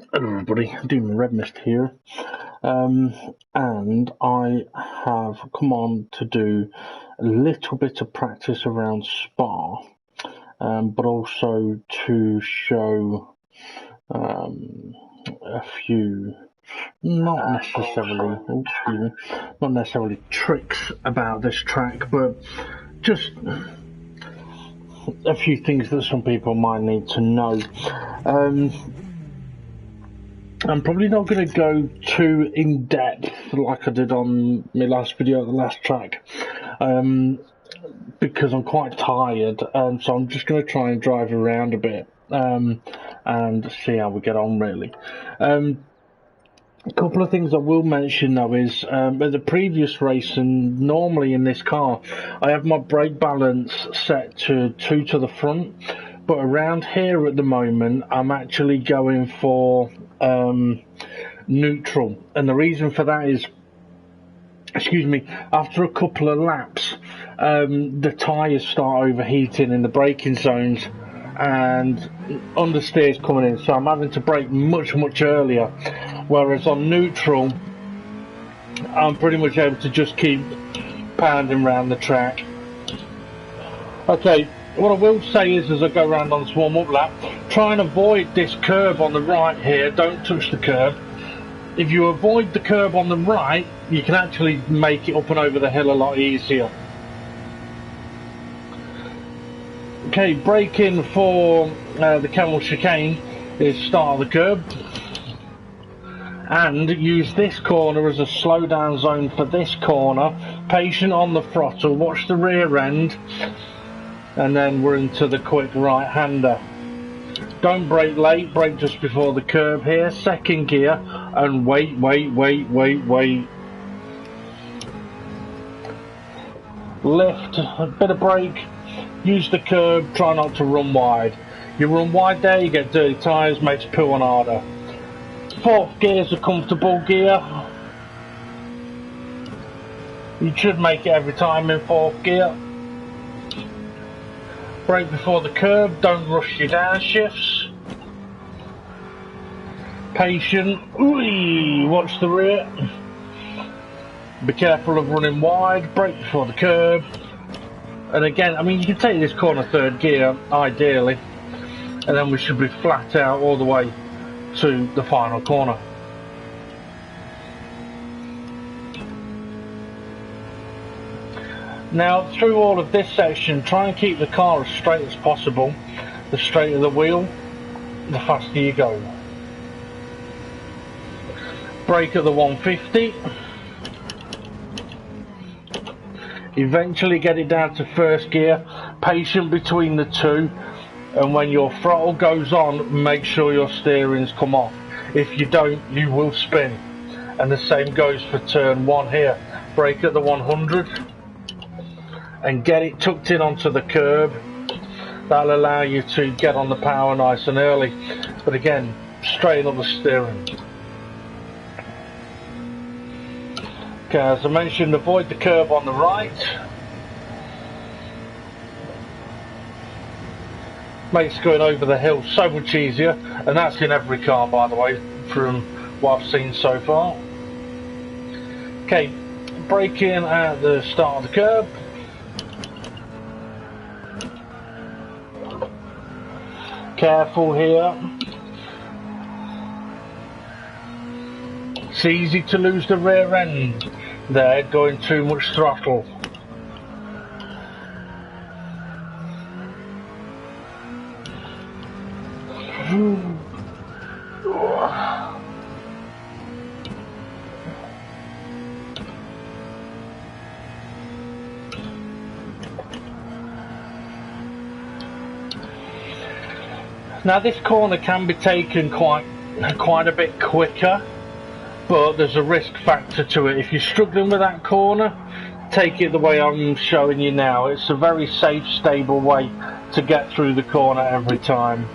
Hello everybody, Demon Red Mist here, and I have come on to do a little bit of practice around Spa, but also to show a few not necessarily tricks about this track, but just a few things that some people might need to know. I'm probably not going to go too in depth like I did on my last video, the last track, because I'm quite tired, so I'm just going to try and drive around a bit and see how we get on, really. A couple of things I will mention though is at the previous race, and normally in this car I have my brake balance set to 2 to the front, but around here at the moment I'm actually going for neutral, and the reason for that is, after a couple of laps the tyres start overheating in the braking zones and understeer's coming in, so I'm having to brake much earlier, whereas on neutral I'm pretty much able to just keep pounding around the track. Okay, what I will say is, as I go around on this warm-up lap, try and avoid this curb on the right here. Don't touch the curb. If you avoid the curb on the right, you can actually make it up and over the hill a lot easier. Okay, braking for the camel chicane is start of the curb, and use this corner as a slow down zone for this corner. Patient on the throttle, watch the rear end, and then we're into the quick right hander. Don't brake late, brake just before the curb here, second gear, and wait. Lift, a bit of brake, use the curb, try not to run wide. You run wide there, you get dirty tyres, makes pulling harder. Fourth gear is a comfortable gear. You should make it every time in fourth gear. Brake before the curb, don't rush your downshifts. Patient, watch the rear. Be careful of running wide, brake before the curb. And again, I mean, you can take this corner third gear, ideally, and then we should be flat out all the way to the final corner. Now, through all of this section, try and keep the car as straight as possible. The straighter the wheel, the faster you go. Brake at the 150. Eventually get it down to first gear. Patient between the two. And when your throttle goes on, make sure your steering's come off. If you don't, you will spin. And the same goes for turn 1 here. Brake at the 100. And get it tucked in onto the curb. That'll allow you to get on the power nice and early, but again, straighten up the steering. Okay, as I mentioned, avoid the curb on the right. Makes going over the hill so much easier, and that's in every car, by the way, from what I've seen so far. Okay, brake in at the start of the curb. Careful here. It's easy to lose the rear end there, going too much throttle. Now this corner can be taken quite a bit quicker, but there's a risk factor to it. If you're struggling with that corner, take it the way I'm showing you now. It's a very safe, stable way to get through the corner every time.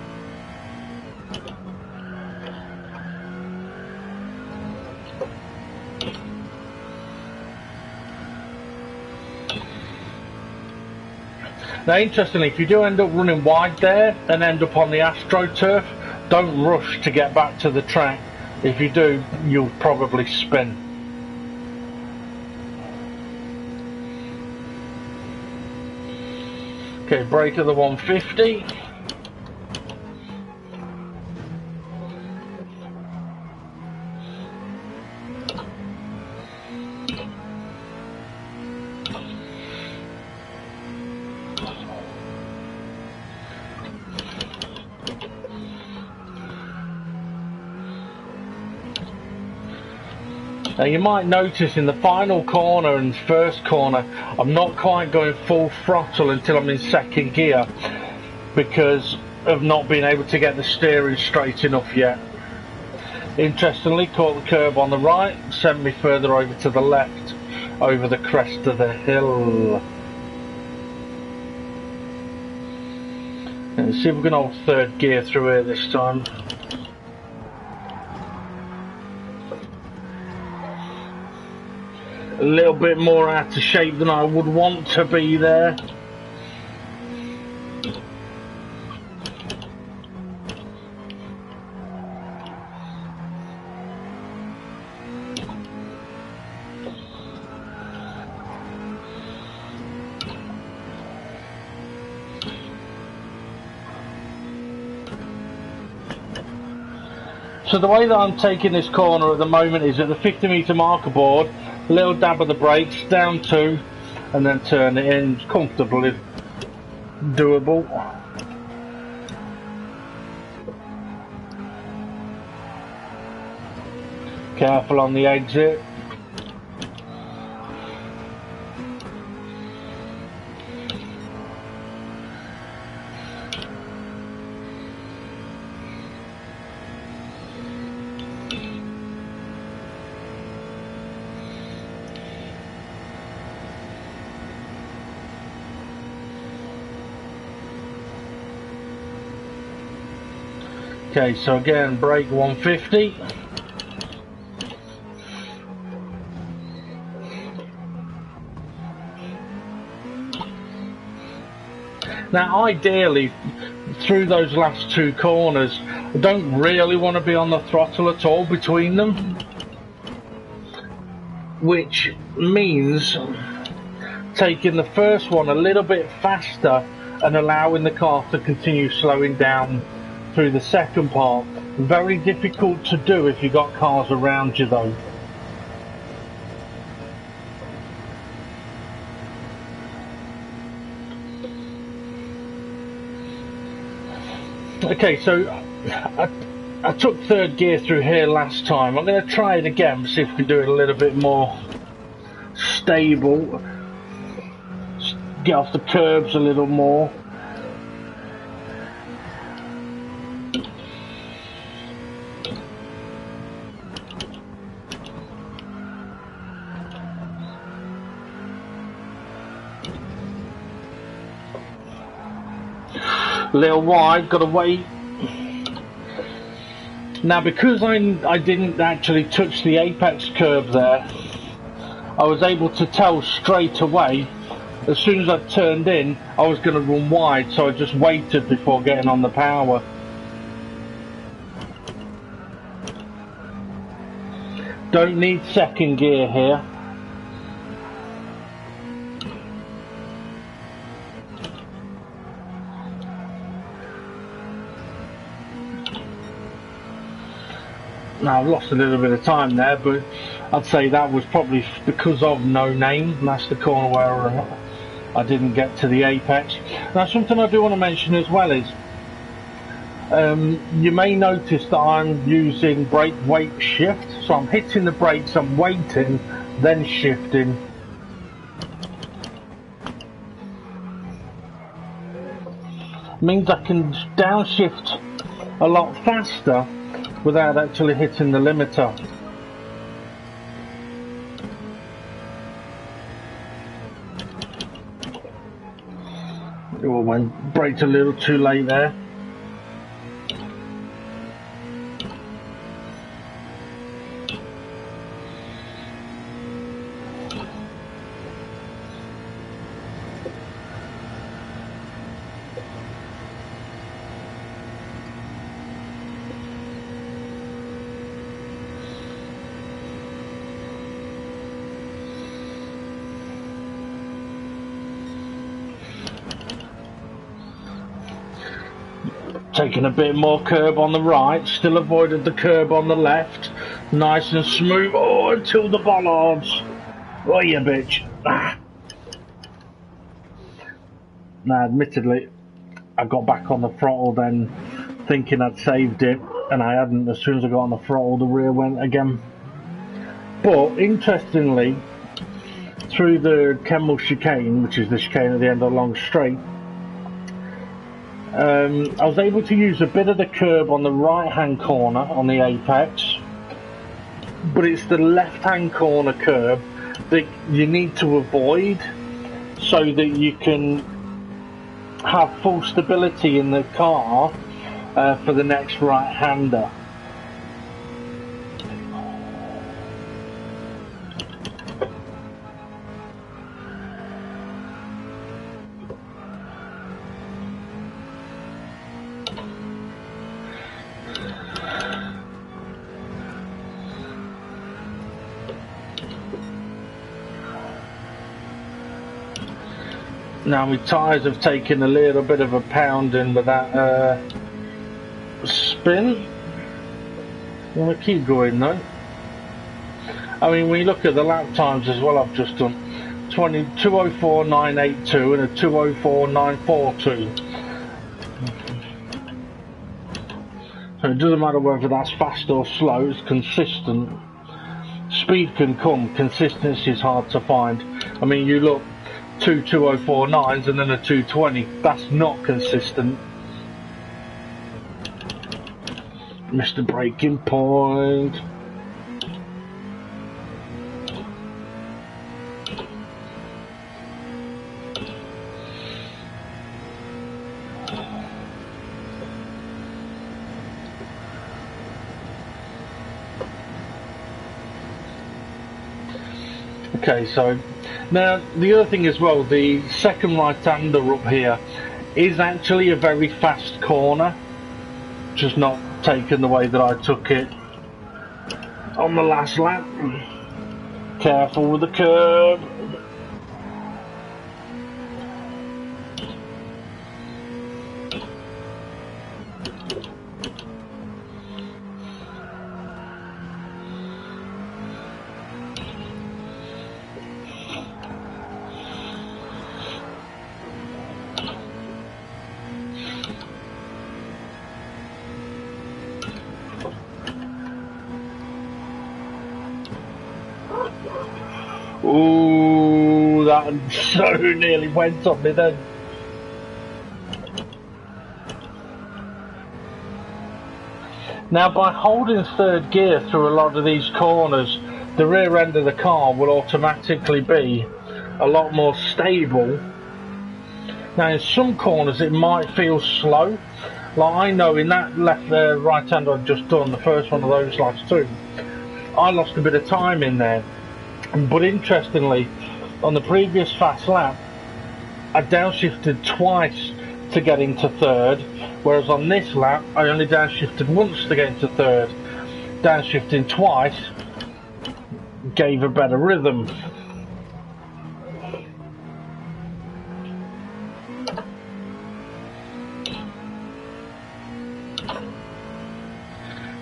Now interestingly, if you do end up running wide there and end up on the AstroTurf, Don't rush to get back to the track. If you do, you'll probably spin. Okay, brake at the 150. Now you might notice in the final corner and first corner I'm not quite going full throttle until I'm in second gear because of not being able to get the steering straight enough yet. Interestingly, caught the curb on the right, sent me further over to the left over the crest of the hill. Let's see if we can hold third gear through here this time. A little bit more out of shape than I would want to be there. So the way that I'm taking this corner at the moment is at the 50-metre marker board, a little dab of the brakes, down 2, and then turn it in comfortably doable. Careful on the exit. Okay, so again, brake 150. Now ideally, through those last 2 corners, I don't really want to be on the throttle at all between them, which means taking the first one a little bit faster and allowing the car to continue slowing down through the second part. Very difficult to do if you've got cars around you though. Okay, so I took third gear through here last time. I'm going to try it again, see if we can do it a little bit more stable. Get off the curbs a little more. A little wide, gotta wait. Now because I didn't actually touch the apex curb there, I was able to tell straight away as soon as I turned in I was going to run wide, so I just waited before getting on the power. Don't need second gear here. Now I've lost a little bit of time there, but I'd say that was probably because of no name. That's the corner where I didn't get to the apex. Now something I do want to mention as well is you may notice that I'm using brake weight shift, so I'm hitting the brakes, I'm waiting, then shifting. Means I can downshift a lot faster without actually hitting the limiter. Oh, I braked a little too late there. Taking a bit more curb on the right, still avoided the curb on the left. Nice and smooth. Oh, until the bollards. Oh, you bitch. Ah. Now, admittedly, I got back on the throttle then, thinking I'd saved it, and I hadn't. As soon as I got on the throttle, the rear went again. But, interestingly, through the Kemmel chicane, which is the chicane at the end of the long straight, I was able to use a bit of the curb on the right hand corner on the apex, but it's the left hand corner curb that you need to avoid so that you can have full stability in the car for the next right hander. Now my tyres have taken a little bit of a pounding with that spin. I'm going to keep going though. I mean, when you look at the lap times as well, I've just done 2:04.982 and a 2:04.942. So it doesn't matter whether that's fast or slow, it's consistent. Speed can come, consistency is hard to find. I mean, you look, 2:2049s and then a 2:20. That's not consistent. Missed the braking point. Okay, so now the other thing as well, the second right-hander up here is actually a very fast corner, just not taken the way that I took it on the last lap. Careful with the curb. Ooh, that so nearly went on me then. Now, by holding third gear through a lot of these corners, the rear end of the car will automatically be a lot more stable. Now, in some corners it might feel slow. Like I know in that right hand I've just done, the first one of those last two, I lost a bit of time in there. But interestingly, on the previous fast lap, I downshifted twice to get into third, whereas on this lap, I only downshifted once to get into third. Downshifting twice gave a better rhythm.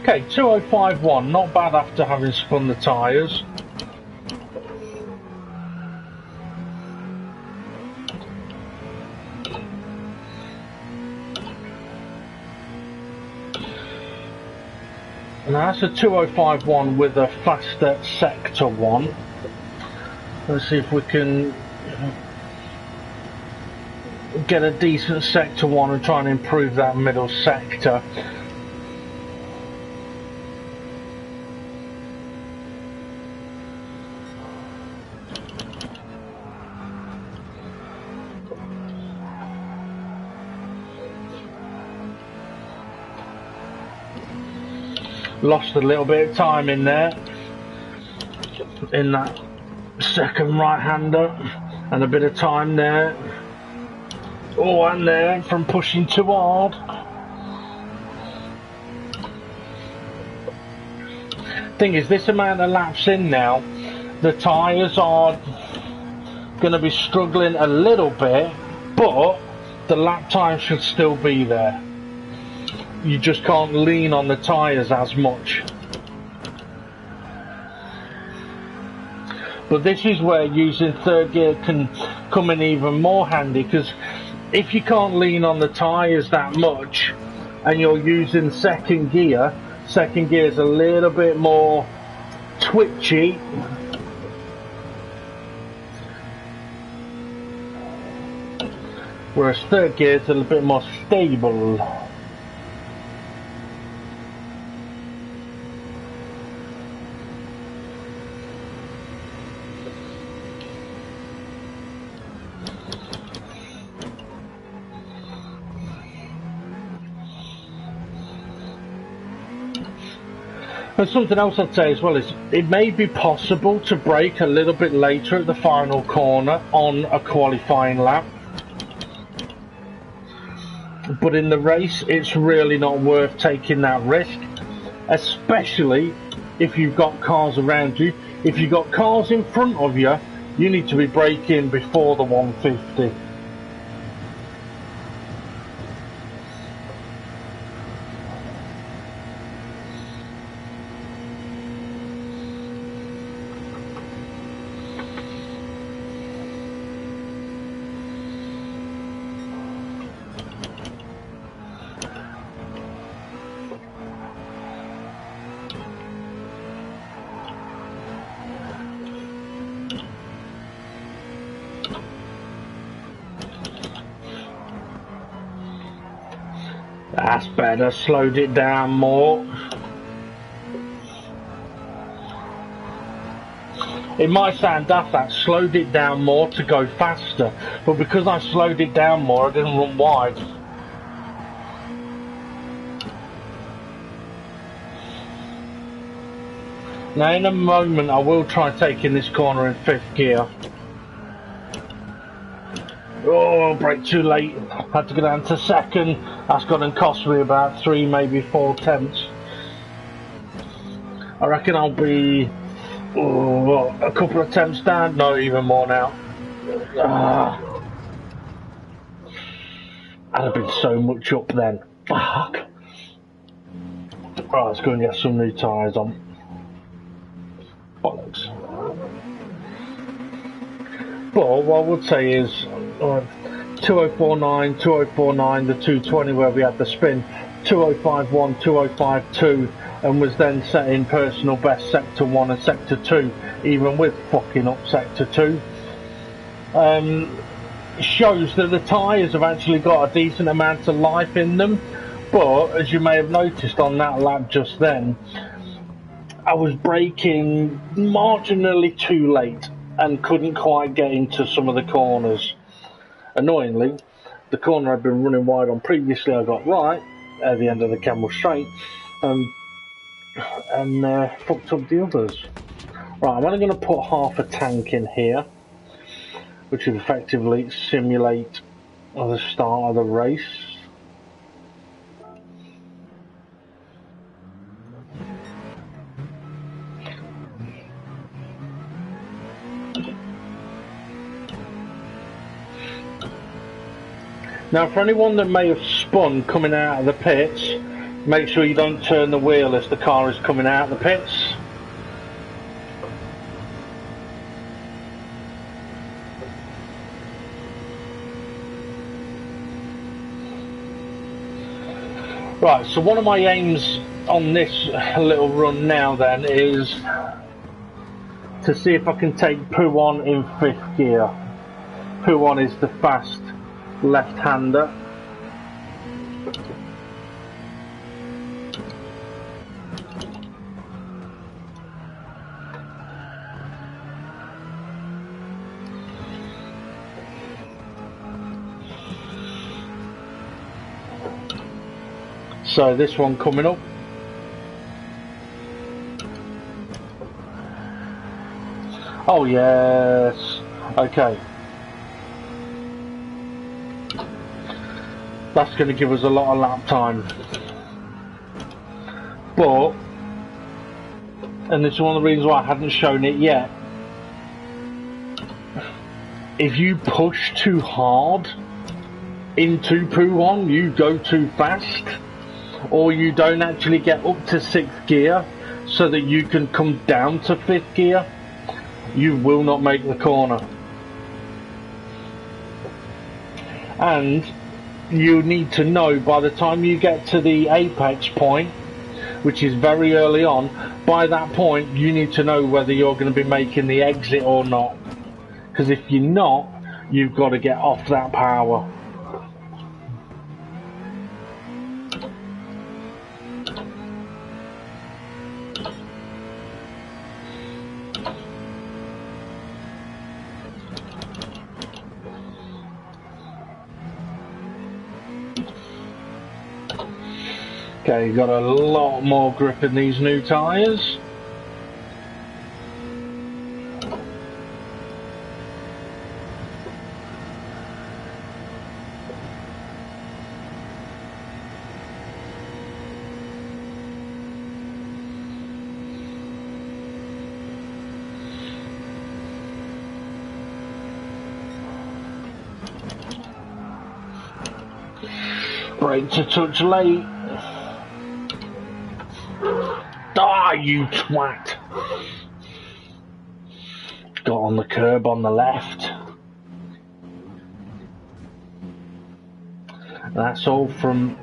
Okay, 2051, not bad after having spun the tyres. Now that's a 2051 with a faster sector 1. Let's see if we can get a decent sector 1 and try and improve that middle sector. Lost a little bit of time in there, in that second right-hander, and a bit of time there. Oh, and there from pushing too hard. Thing is, this amount of laps in now, the tyres are going to be struggling a little bit, but the lap time should still be there. you just can't lean on the tyres as much. But this is where using third gear can come in even more handy, because if you can't lean on the tyres that much and you're using second gear is a little bit more twitchy, whereas third gear is a little bit more stable. And something else I'd say as well is it may be possible to brake a little bit later at the final corner on a qualifying lap, but in the race it's really not worth taking that risk, especially if you've got cars around you. If you've got cars in front of you, you need to be braking before the 150. That's better, slowed it down more. It might sound daft that slowed it down more to go faster, but because I slowed it down more I didn't run wide. Now in a moment I will try taking this corner in fifth gear. Oh, brake too late. Had to go down to second. That's gonna cost me about 3, maybe 4 tenths. I reckon I'll be a couple of tenths down. No, even more now. I'd have been so much up then. Fuck. Right, let's go and get some new tyres on. Bollocks. But what I would say is 2049, 2049, the 220 where we had the spin, 2051, 2052, and was then setting personal best sector 1 and sector 2, even with fucking up sector 2. Shows that the tyres have actually got a decent amount of life in them, but as you may have noticed on that lap just then, I was braking marginally too late and couldn't quite get into some of the corners. Annoyingly, the corner I'd been running wide on previously I got right at the end of the Camel Straight, and fucked up the others. Right, I'm only going to put half a tank in here, which would effectively simulate the start of the race. Now for anyone that may have spun coming out of the pits, make sure you don't turn the wheel as the car is coming out of the pits. Right, so one of my aims on this little run now then is to see if I can take Puon in 5th gear. Puon is the fast left-hander. So this one coming up. Oh yes, okay. That's going to give us a lot of lap time. But, and this is one of the reasons why I hadn't shown it yet, if you push too hard into Puon, you go too fast. or you don't actually get up to 6th gear so that you can come down to 5th gear, you will not make the corner. And you need to know by the time you get to the apex point, which is very early on, by that point you need to know whether you're going to be making the exit or not. Because if you're not, you've got to get off that power. Okay, you've got a lot more grip in these new tyres. Brakes a touch late. Ah, you twat! Got on the curb on the left. That's all from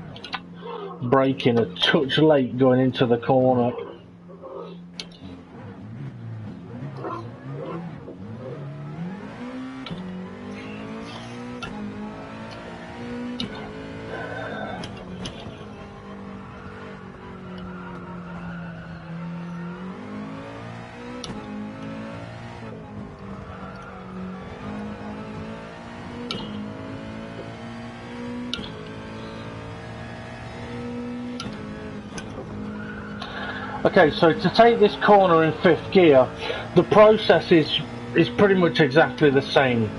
braking a touch late going into the corner. Okay, so to take this corner in 5th gear, the process is pretty much exactly the same,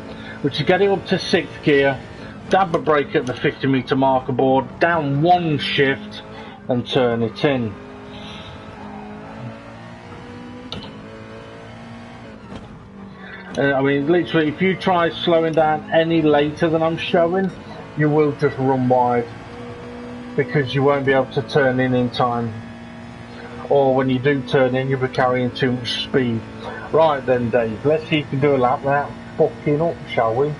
which is get it up to 6th gear, dab a brake at the 50-metre marker board, down one shift and turn it in. I mean, literally, if you try slowing down any later than I'm showing, you will just run wide, because you won't be able to turn in time. Or when you do turn in, you'll be carrying too much speed. Right then, Dave, let's see if you can do a lap without fucking up, shall we?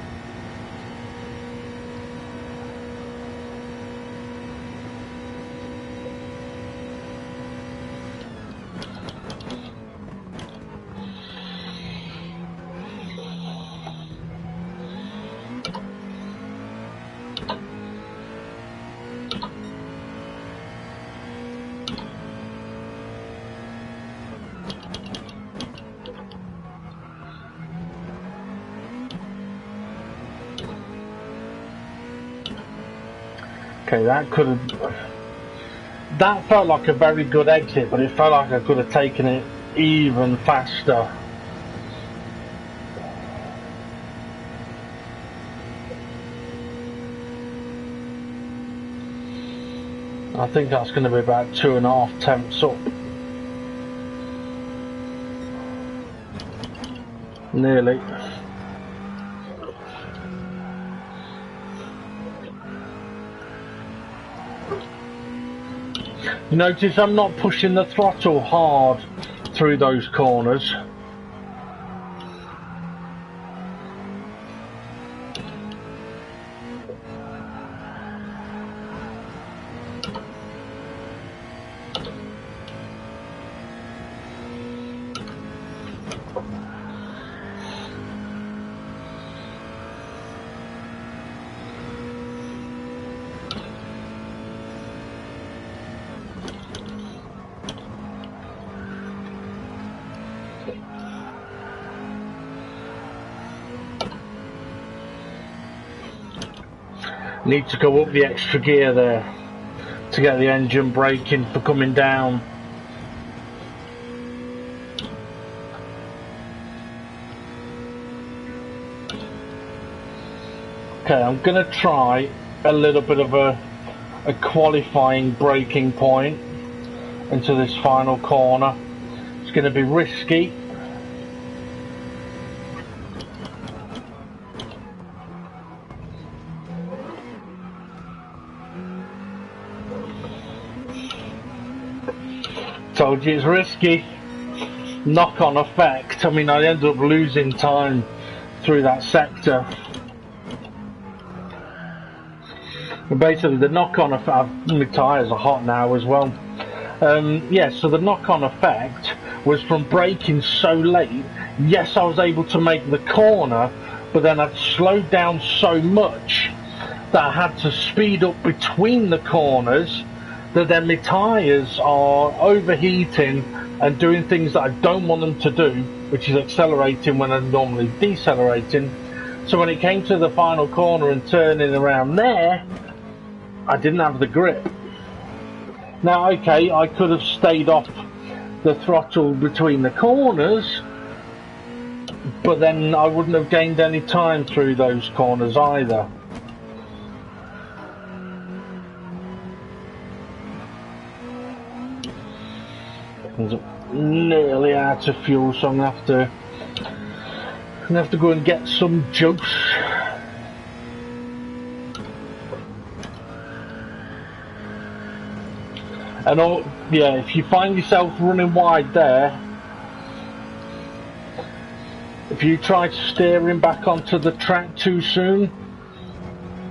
Okay, that felt like a very good exit, but it felt like I could have taken it even faster. I think that's going to be about 2.5 tenths up. Nearly. You notice I'm not pushing the throttle hard through those corners. Need to go up the extra gear there to get the engine braking for coming down. Okay, I'm going to try a little bit of a qualifying braking point into this final corner. It's going to be risky. Told you it's risky. Knock-on effect. I mean, I ended up losing time through that sector. But basically, the knock-on effect. My tyres are hot now as well. Yeah, so the knock-on effect was from braking so late. Yes, I was able to make the corner, but then I'd slowed down so much that I had to speed up between the corners, that then my tyres are overheating and doing things that I don't want them to do, which is accelerating when I'm normally decelerating. So when it came to the final corner and turning around there, I didn't have the grip. Now, okay, I could have stayed off the throttle between the corners, but then I wouldn't have gained any time through those corners either. I'm nearly out of fuel, so I'm gonna have to go and get some juice. And yeah, if you find yourself running wide there, if you try steering back onto the track too soon,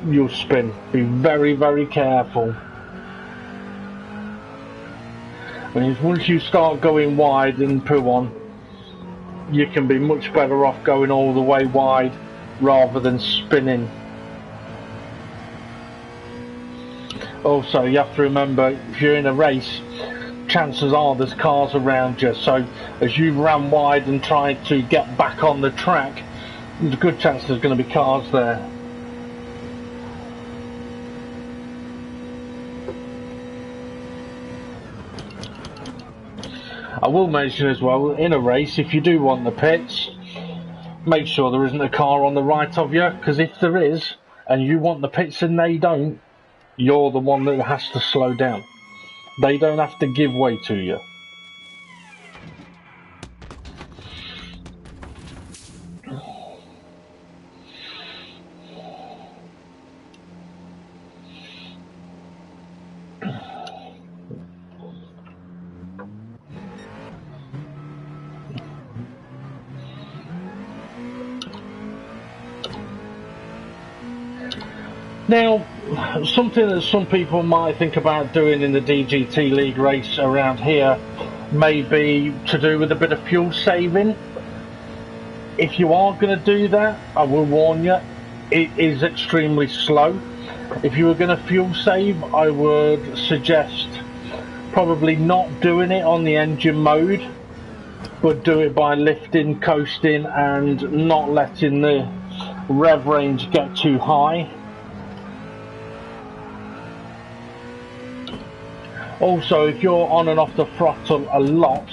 you'll spin. Be very, very careful. I mean, once you start going wide in Puon, you can be much better off going all the way wide rather than spinning. Also, you have to remember, if you're in a race, chances are there's cars around you, so as you ran wide and tried to get back on the track, there's a good chance there's going to be cars there. I will mention as well, in a race, if you do want the pits, make sure there isn't a car on the right of you, because if there is, and you want the pits and they don't, you're the one that has to slow down. They don't have to give way to you. Now, something that some people might think about doing in the DGT League race around here may be to do with a bit of fuel saving. If you are going to do that, I will warn you, it is extremely slow. If you were going to fuel save, I would suggest probably not doing it on the engine mode, but do it by lifting, coasting, and not letting the rev range get too high. Also, if you're on and off the throttle a lot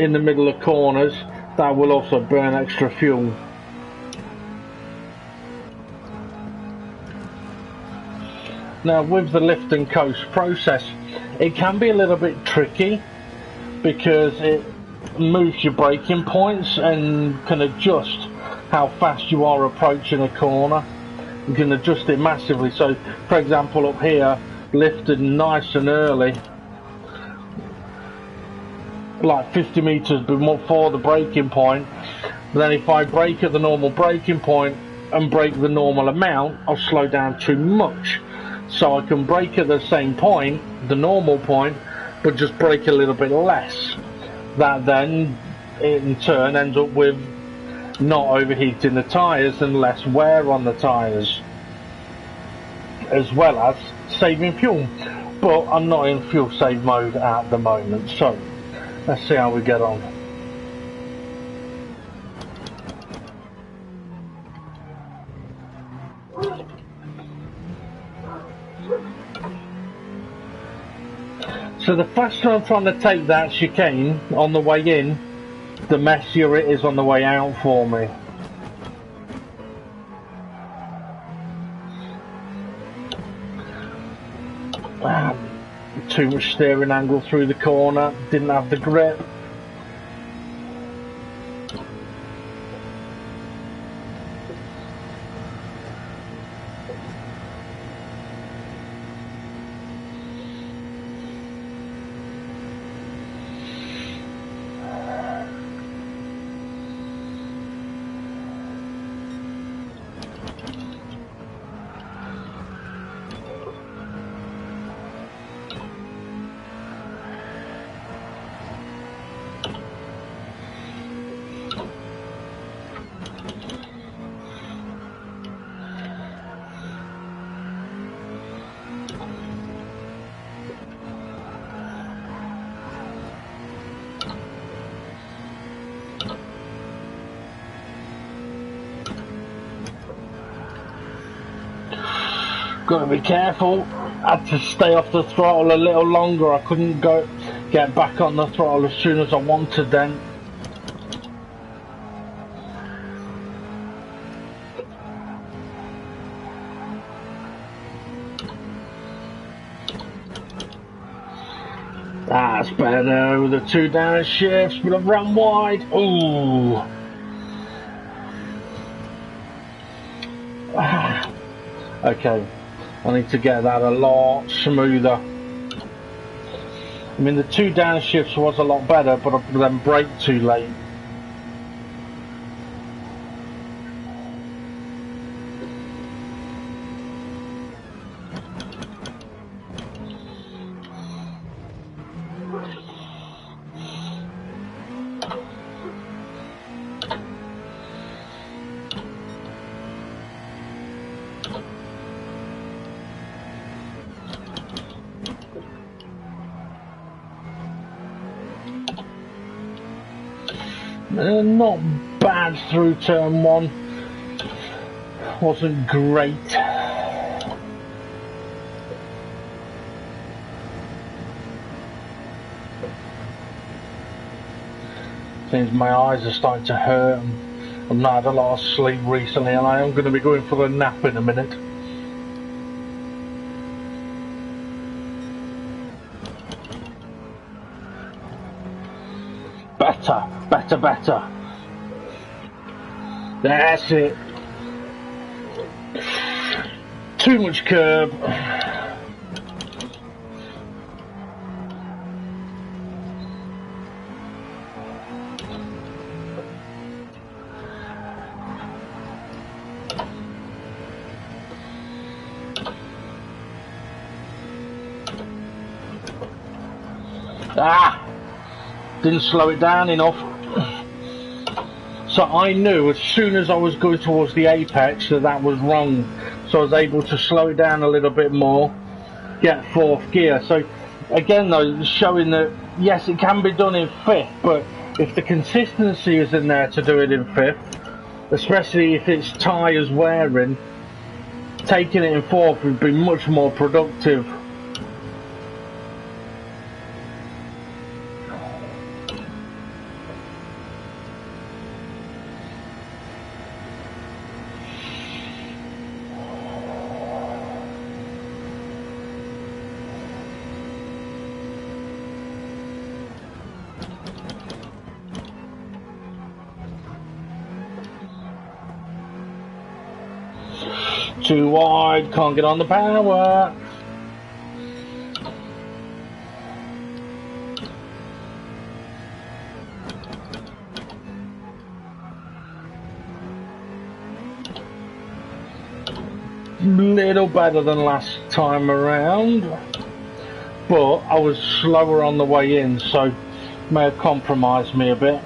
in the middle of corners, that will also burn extra fuel. Now, with the lift and coast process, it can be a little bit tricky because it moves your braking points and can adjust how fast you are approaching a corner. You can adjust it massively. So, for example, up here, lifted nice and early, like 50 meters before the braking point. But then if I brake at the normal braking point and brake the normal amount, I'll slow down too much. So I can brake at the same point, the normal point, but just brake a little bit less. That then in turn ends up with not overheating the tyres and less wear on the tyres, as well as saving fuel. But I'm not in fuel save mode at the moment, so let's see how we get on. So the faster I'm trying to take that chicane on the way in, the messier it is on the way out for me. Too much steering angle through the corner, didn't have the grip. Got to be careful. Had to stay off the throttle a little longer. I couldn't get back on the throttle as soon as I wanted then. That's better with the 2 downshifts, but I've run wide. Ooh. Okay, I need to get that a lot smoother. I mean, the 2 downshifts was a lot better, but I then braked too late. Not bad through turn 1. Wasn't great. Seems my eyes are starting to hurt. I've not had a lot of sleep recently, and I am going to be going for a nap in a minute. Better, better, better. That's it. Too much curb. Didn't slow it down enough. So I knew as soon as I was going towards the apex that was wrong. So I was able to slow it down a little bit more, get 4th gear. So again though, showing that yes, it can be done in 5th, but if the consistency is in there to do it in 5th, especially if it's tyres wearing, taking it in 4th would be much more productive. Too wide, can't get on the power. Little better than last time around, but I was slower on the way in, so may have compromised me a bit.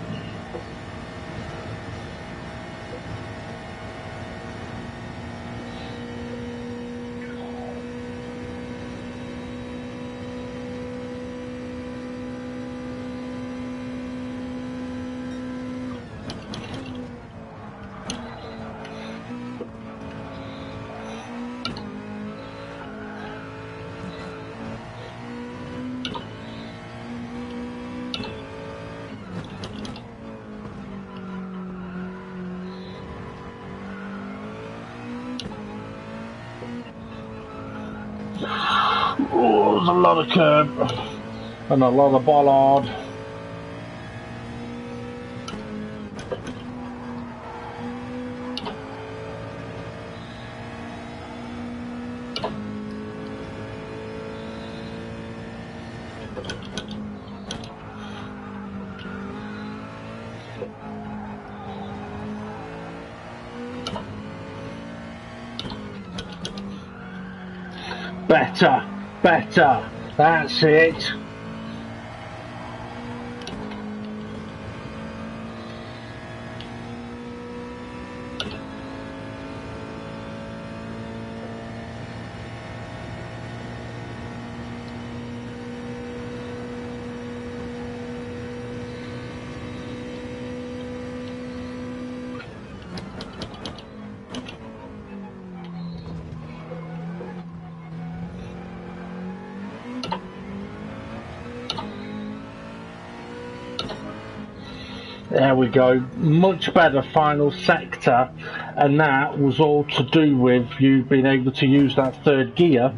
Oh, there's a lot of curb and a lot of bollard. Better, better, that's it. There we go, much better final sector, and that was all to do with you being able to use that third gear,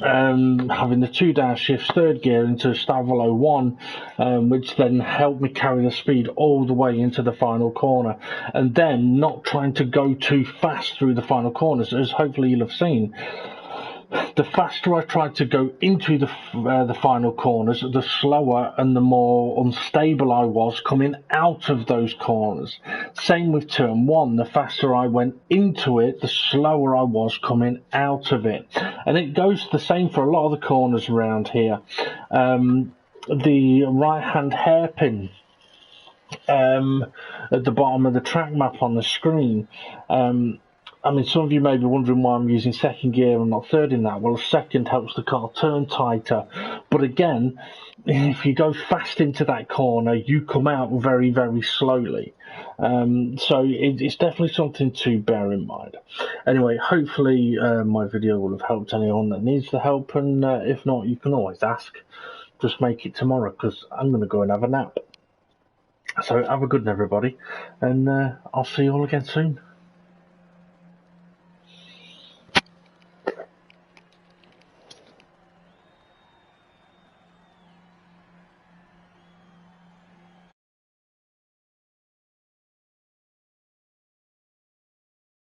having the 2 downshifts, third gear into Stavolo 1, which then helped me carry the speed all the way into the final corner, and then not trying to go too fast through the final corners, as hopefully you'll have seen. The faster I tried to go into the final corners, the slower and the more unstable I was coming out of those corners. Same with turn 1. The faster I went into it, the slower I was coming out of it. And it goes the same for a lot of the corners around here. The right-hand hairpin at the bottom of the track map on the screen. I mean, some of you may be wondering why I'm using second gear and not third in that. Well, second helps the car turn tighter. But again, if you go fast into that corner, you come out very, very slowly. So it's definitely something to bear in mind. Anyway, hopefully my video will have helped anyone that needs the help. And if not, you can always ask. Just make it tomorrow, because I'm going to go and have a nap. So have a good one, everybody. And I'll see you all again soon.